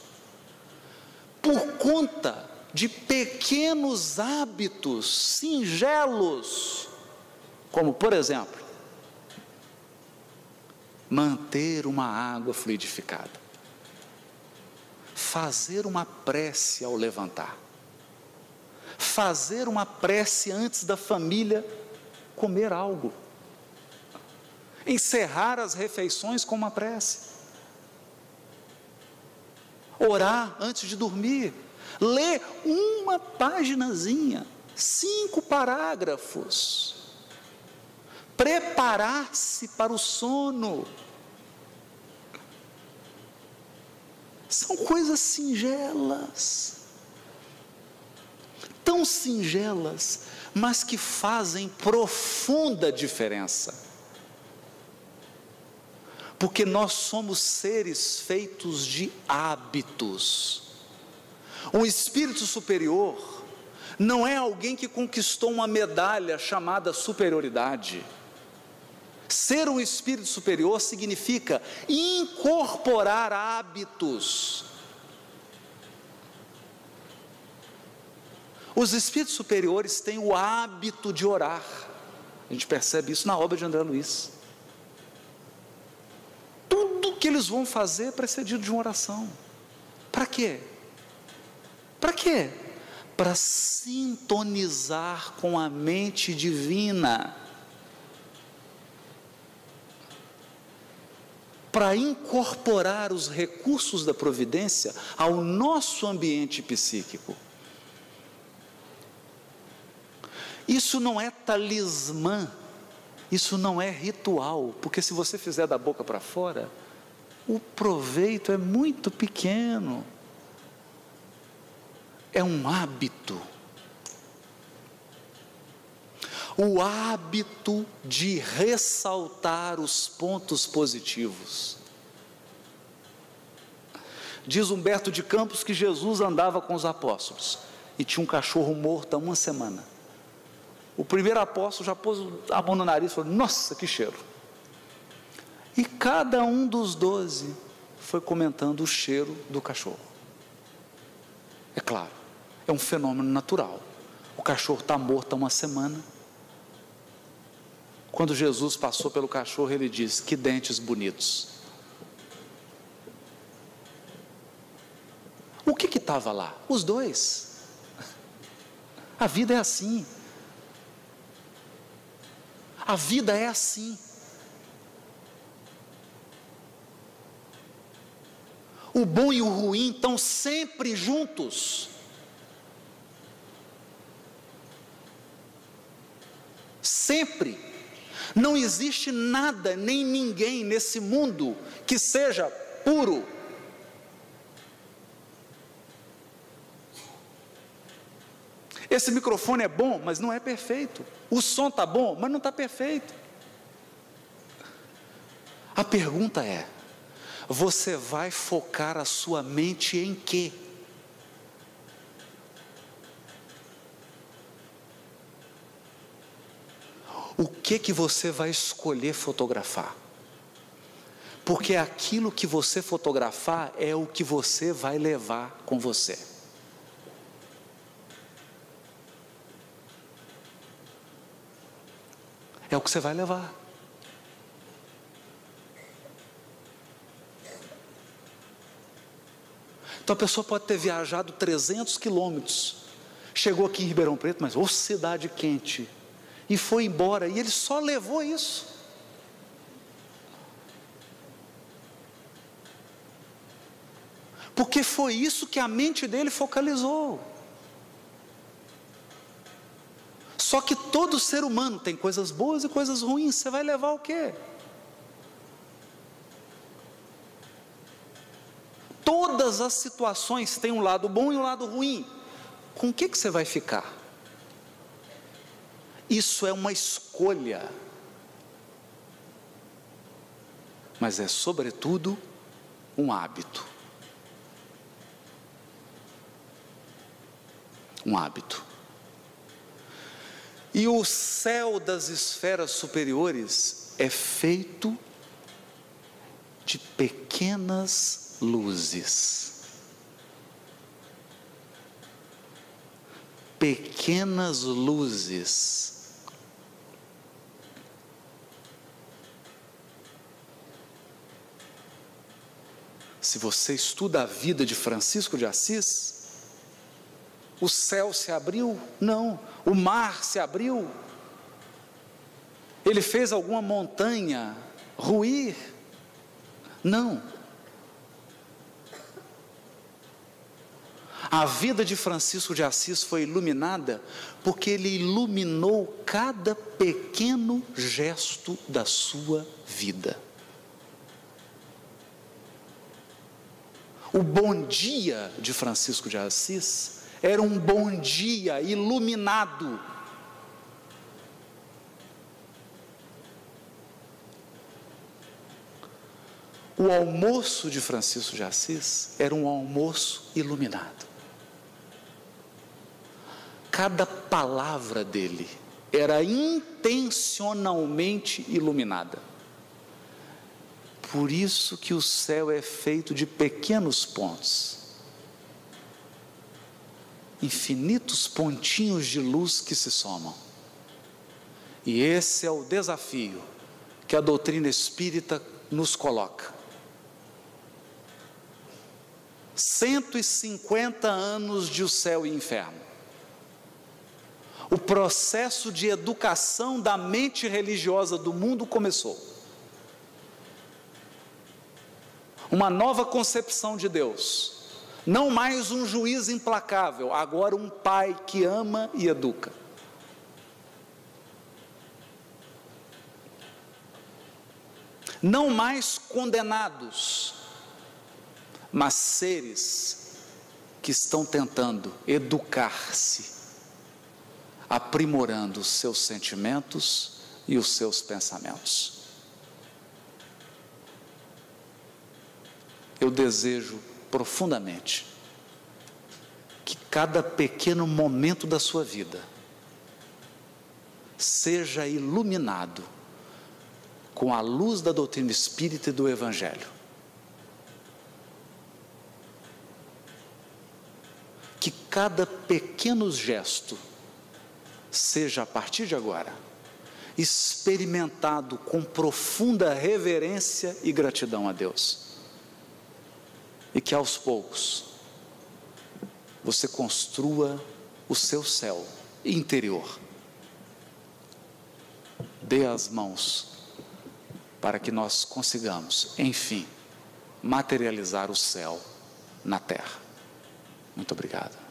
por conta de pequenos hábitos singelos, como por exemplo, manter uma água fluidificada, fazer uma prece ao levantar, fazer uma prece antes da família comer algo, encerrar as refeições com uma prece. Orar antes de dormir. Ler uma paginazinha, 5 parágrafos. Preparar-se para o sono. São coisas singelas, tão singelas, mas que fazem profunda diferença, porque nós somos seres feitos de hábitos. Um espírito superior não é alguém que conquistou uma medalha chamada superioridade. Ser um espírito superior significa incorporar hábitos. Os espíritos superiores têm o hábito de orar. A gente percebe isso na obra de André Luiz. Tudo que eles vão fazer é precedido de uma oração. Para quê? Para quê? Para sintonizar com a mente divina. Para incorporar os recursos da providência ao nosso ambiente psíquico. Isso não é talismã, isso não é ritual, porque se você fizer da boca para fora, o proveito é muito pequeno. É um hábito. O hábito de ressaltar os pontos positivos. Diz Humberto de Campos que Jesus andava com os apóstolos e tinha um cachorro morto há uma semana. O primeiro apóstolo já pôs a mão no nariz e falou: nossa, que cheiro. E cada um dos 12 foi comentando o cheiro do cachorro. É claro, é um fenômeno natural. O cachorro está morto há uma semana. Quando Jesus passou pelo cachorro, ele disse: que dentes bonitos. O que estava lá? Os dois. A vida é assim. A vida é assim. O bom e o ruim estão sempre juntos. Sempre. Não existe nada, nem ninguém nesse mundo que seja puro. Esse microfone é bom, mas não é perfeito. O som está bom, mas não está perfeito. A pergunta é: você vai focar a sua mente em quê? O que você vai escolher fotografar? Porque aquilo que você fotografar é o que você vai levar com você. É o que você vai levar. Então a pessoa pode ter viajado 300 quilômetros, chegou aqui em Ribeirão Preto, mas ô cidade quente, e foi embora, e ele só levou isso. Porque foi isso que a mente dele focalizou. Só que todo ser humano tem coisas boas e coisas ruins. Você vai levar o quê? Todas as situações têm um lado bom e um lado ruim. Com o que você vai ficar? Isso é uma escolha. Mas é sobretudo um hábito. Um hábito. E o céu das esferas superiores é feito de pequenas luzes. Pequenas luzes. Se você estuda a vida de Francisco de Assis, o céu se abriu? Não. O mar se abriu? Ele fez alguma montanha ruir? Não. A vida de Francisco de Assis foi iluminada porque ele iluminou cada pequeno gesto da sua vida. O bom dia de Francisco de Assis era um bom dia iluminado. O almoço de Francisco de Assis era um almoço iluminado. Cada palavra dele era intencionalmente iluminada. Por isso que o céu é feito de pequenos pontos, infinitos pontinhos de luz que se somam. E esse é o desafio que a doutrina espírita nos coloca. 150 anos de o céu e inferno. O processo de educação da mente religiosa do mundo começou. Uma nova concepção de Deus. Não mais um juiz implacável, agora um pai que ama e educa. Não mais condenados, mas seres que estão tentando educar-se, aprimorando os seus sentimentos e os seus pensamentos. Eu desejo profundamente que cada pequeno momento da sua vida seja iluminado com a luz da doutrina espírita e do Evangelho. Que cada pequeno gesto seja, a partir de agora, experimentado com profunda reverência e gratidão a Deus. E que aos poucos você construa o seu céu interior. Dê as mãos para que nós consigamos, enfim, materializar o céu na terra. Muito obrigado.